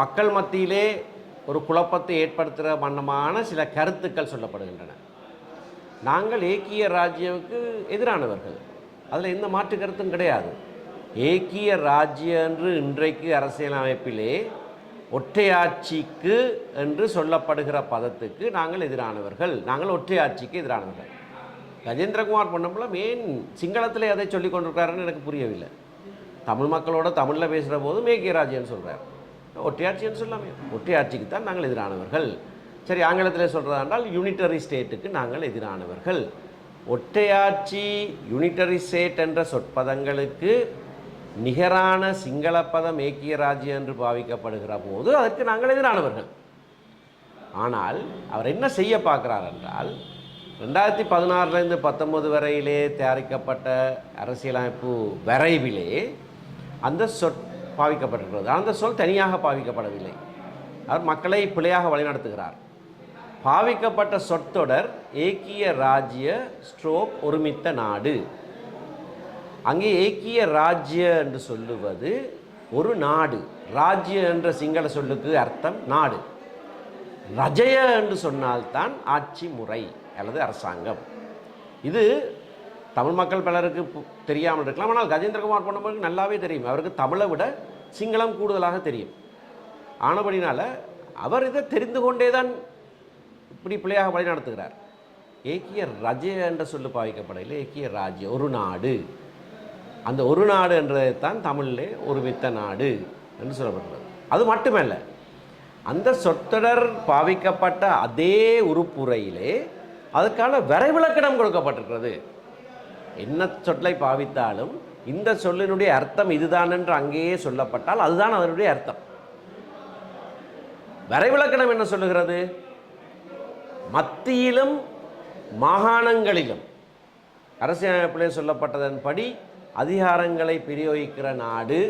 மக்கள் மத்தியிலே ஒரு குழப்பத்தை ஏற்படுத்துகிற வண்ணமான சில கருத்துக்கள் சொல்லப்படுகின்றன. நாங்கள் ஏக்கிய ராஜ்யவுக்கு எதிரானவர்கள், அதில் எந்த மாற்று கருத்தும் கிடையாது. ஏக்கிய ராஜ்யம் என்று இன்றைக்கு அரசியலமைப்பிலே ஒற்றையாட்சிக்கு என்று சொல்லப்படுகிற பதத்துக்கு நாங்கள் எதிரானவர்கள், நாங்கள் ஒற்றையாட்சிக்கு எதிரானவர்கள். கஜேந்திரகுமார் பொன்னம்பலம் ஏன் சிங்களத்தில் அதை சொல்லிக் கொண்டிருக்காருன்னு எனக்கு புரியவில்லை. தமிழ் மக்களோட தமிழில் பேசுகிற போது ஏக்கிய ராஜ்யம்னு சொல்கிறார், ஒற்றையாட்சின்னு சொல்லாமே. ஒற்றையாட்சிக்கு தான் நாங்கள் எதிரானவர்கள். சரி, ஆங்கிலத்தில் சொல்கிறதா என்றால் யூனிட்டரி ஸ்டேட்டுக்கு நாங்கள் எதிரானவர்கள். ஒற்றையாட்சி, யூனிட்டரி ஸ்டேட் என்ற சொற்பதங்களுக்கு நிகரான சிங்கள பதம் ஏக்கிய ராஜ்யம் என்று பாவிக்கப்படுகிற போது அதற்கு நாங்கள் எதிரானவர்கள். ஆனால் அவர் என்ன செய்ய பார்க்கிறார் என்றால், 2016 19 வரையிலே தயாரிக்கப்பட்ட அரசியலமைப்பு வரைவிலே அந்த பாவிக்கப்பட்டிருக்கிறது. அந்த சொல் தனியாக பாவிக்கப்படவில்லை. அவர் மக்களை பிழையாக வழிநடத்துகிறார். பாவிக்கப்பட்ட சொற்றொடர் ஏக்கிய ராஜ்ய ஸ்ட்ரோக் ஒருமித்த நாடு. அங்கே ஏக்கிய ராஜ்ய என்று சொல்லுவது ஒரு நாடு. ராஜ்ய என்ற சிங்கள சொல்லுக்கு அர்த்தம் நாடு. ரஜய என்று சொன்னால்தான் ஆட்சி முறை அல்லது அரசாங்கம். இது தமிழ் மக்கள் பலருக்கு தெரியாமல் இருக்கலாம், ஆனால் கஜேந்திரகுமார் பொன்னம்பலத்துக்கு நல்லாவே தெரியும். அவருக்கு தமிழை விட சிங்களம் கூடுதலாக தெரியும். ஆனபடினால அவர் இதை தெரிந்து கொண்டே தான் இப்படி பிள்ளையாக வழி நடத்துகிறார். ஏக்கிய ரஜய என்ற சொல்லு பாவிக்கப்படையில் ஏக்கிய ராஜ்யம் ஒரு நாடு. அந்த ஒரு நாடு என்றதைத்தான் தமிழிலே ஒருமித்த நாடு என்று சொல்லப்படுகிறது. அது மட்டுமல்ல, அந்த சொற்றொடர் பாவிக்கப்பட்ட அதே உருப்புரையிலே அதுக்கான வரைவிலக்கணம் கொடுக்கப்பட்டிருக்கிறது. என்ன சொல்லை பாவித்தாலும் இந்த சொல்லினுடைய அர்த்தம் இதுதான் என்று அங்கேயே சொல்லப்பட்டால் அதுதான் அதனுடைய அர்த்தம். வரைவிலக்கணம் என்ன சொல்லுகிறது? மத்தியிலும் மாகாணங்களிலும் அரசியலமைப்பிலே சொல்லப்பட்டதன்படி அதிகாரங்களை பிரயோகிக்கிற நாடு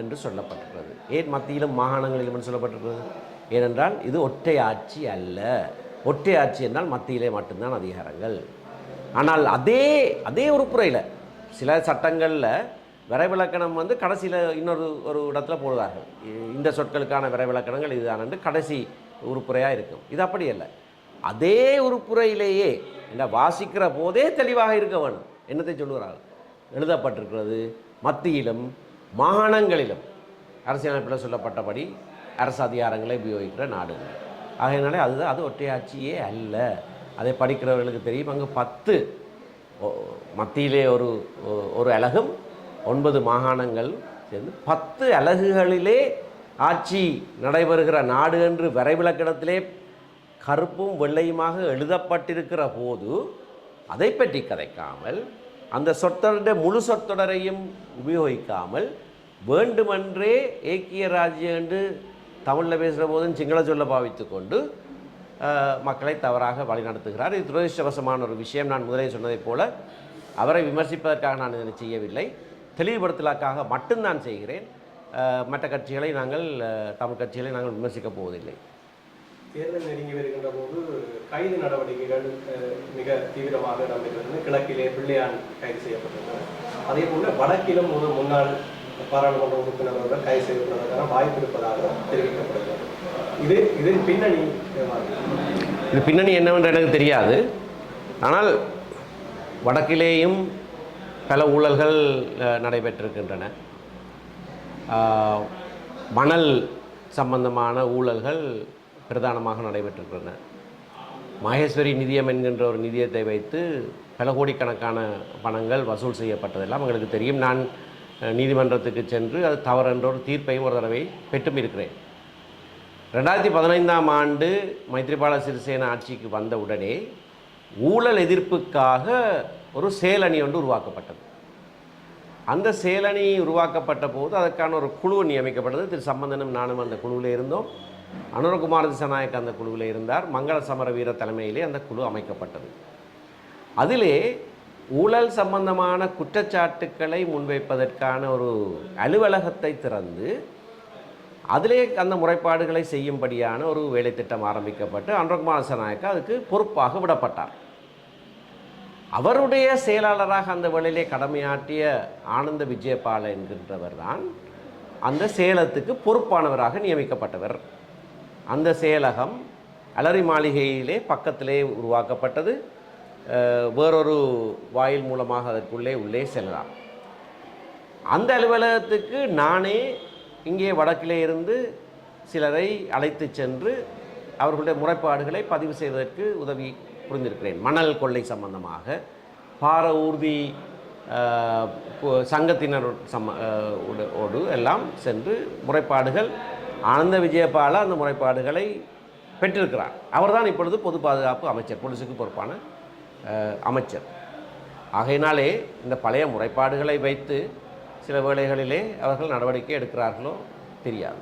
என்று சொல்லப்பட்டிருக்கிறது. ஏன் மத்தியிலும் மாகாணங்களிலும் என்று சொல்லப்பட்டிருக்கிறது? ஏனென்றால் இது ஒற்றை ஆட்சி அல்ல. ஒற்றை ஆட்சி என்றால் மத்தியிலே மட்டும்தான் அதிகாரங்கள். ஆனால் அதே உறுப்புரையில் சில சட்டங்களில் வரைவிலக்கணம் கடைசியில் ஒரு இடத்துல போடுவார்கள். இந்த சொற்களுக்கான வரைவிலக்கணங்கள் இதுதான் என்று கடைசி உறுப்புரையாக இருக்கும். இது அப்படி அல்ல. அதே உறுப்புரையிலேயே இந்த வாசிக்கிற போதே தெளிவாக இருக்க வேண்டும். என்னத்தை சொல்லுகிறார்கள்? எழுதப்பட்டிருக்கிறது மத்தியிலும் மாகாணங்களிலும் அரசியலமைப்பில் சொல்லப்பட்டபடி அரசு அதிகாரங்களை உபயோகிக்கிற நாடுகள். ஆகையினாலே அது ஒற்றையாட்சியே அல்ல. அதை படிக்கிறவர்களுக்கு தெரியும். அங்கு 10 மத்தியிலே ஒரு அலகும் 9 மாகாணங்கள் சேர்ந்து 10 அலகுகளிலே ஆட்சி நடைபெறுகிற நாடு என்று வரைவிலக்கணத்திலே கருப்பும் வெள்ளையுமாக எழுதப்பட்டிருக்கிற போது அதை பற்றி கதைக்காமல், அந்த சொற்றொடருடைய முழு சொற்றொடரையும் உபயோகிக்காமல் வேண்டுமென்றே ஏக்கிய ராஜ்யம் என்று தமிழில் பேசுகிற போதும் சிங்கள சொல்ல பாவித்து கொண்டு மக்களை தவறாக வழிநடத்துகிறார். இது துரதிருஷ்டவசமான ஒரு விஷயம். நான் முதலே சொன்னதைப் போல அவரை விமர்சிப்பதற்காக நான் இதனை செய்யவில்லை, தெளிவுபடுத்தலுக்காக மட்டும்தான் செய்கிறேன். மற்ற கட்சிகளை நாங்கள், தமிழ் கட்சிகளை நாங்கள் விமர்சிக்கப் போவதில்லை. தேர்தல் நெருங்கி வருகின்ற போது கைது நடவடிக்கைகள் மிக தீவிரமாக இடம்பெற்றது. கிழக்கிலே பிள்ளையான் கைது செய்யப்பட்டிருந்தார். அதே போல வடக்கிலும் ஒரு முன்னாள் பாராளுமன்ற உறுப்பினர்கள் கைது செய்யப்படுவதற்கான வாய்ப்பு இருப்பதாக தெரிவிக்கப்படுகிறது. இதன் பின்னணி இது பின்னணி என்னவென்று எனக்கு தெரியாது. ஆனால் வடக்கிலேயும் பல ஊழல்கள் நடைபெற்றிருக்கின்றன. மணல் சம்பந்தமான ஊழல்கள் பிரதானமாக நடைபெற்றிருக்கின்றன. மகேஸ்வரி நிதியம் என்கின்ற ஒரு நிதியத்தை வைத்து பல கோடிக்கணக்கான பணங்கள் வசூல் செய்யப்பட்டதெல்லாம் எங்களுக்கு தெரியும். நான் நீதிமன்றத்துக்கு சென்று அது தவறென்ற ஒரு தீர்ப்பையும் ஒரு தடவை பெற்றும் இருக்கிறேன். 2015ஆம் ஆண்டு மைத்ரிபால சிறிசேன ஆட்சிக்கு வந்த உடனே ஊழல் எதிர்ப்புக்காக ஒரு செயலணி ஒன்று உருவாக்கப்பட்டது. அந்த செயலணி உருவாக்கப்பட்ட போது அதற்கான ஒரு குழு நியமிக்கப்பட்டது. திரு சம்பந்தனும் நானும் அந்த குழுவில் இருந்தோம். அனுரகுமார் திசாநாயக் அந்த குழுவில் இருந்தார். மங்கள சமர வீர தலைமையிலே அந்த குழு அமைக்கப்பட்டது. அதிலே ஊழல் சம்பந்தமான குற்றச்சாட்டுக்களை முன்வைப்பதற்கான ஒரு அலுவலகத்தை திறந்து அதிலே அந்த முறைப்பாடுகளை செய்யும்படியான ஒரு வேலை திட்டம் ஆரம்பிக்கப்பட்டு அனுரகுமார் திசாநாயக் அதுக்கு பொறுப்பாக விடப்பட்டார். அவருடைய செயலாளராக அந்த வேளையிலே கடமையாற்றிய ஆனந்த விஜயபால என்கின்றவர் தான் அந்த செயலத்துக்கு பொறுப்பானவராக நியமிக்கப்பட்டவர். அந்த செயலகம் அலரி மாளிகையிலே பக்கத்திலே உருவாக்கப்பட்டது. வேறொரு வாயில் மூலமாக உள்ளே செல்லலாம். அந்த அலுவலகத்துக்கு நானே இங்கே வடக்கிலே இருந்து சிலரை அழைத்து சென்று அவர்களுடைய முறைப்பாடுகளை பதிவு செய்வதற்கு உதவி புரிந்திருக்கிறேன். மணல் கொள்ளை சம்பந்தமாக பார ஊர்தி சங்கத்தினர் ஓடு எல்லாம் சென்று முறைப்பாடுகள் ஆனந்த விஜயபால அந்த முறைப்பாடுகளை பெற்றிருக்கிறார். அவர்தான் இப்பொழுது பொது பாதுகாப்பு அமைச்சர், போலீஸுக்கு பொறுப்பான அமைச்சர். ஆகையினாலே இந்த பழைய முறைப்பாடுகளை வைத்து சில வேளைகளிலே அவர்கள் நடவடிக்கை எடுக்கிறார்களோ தெரியாது.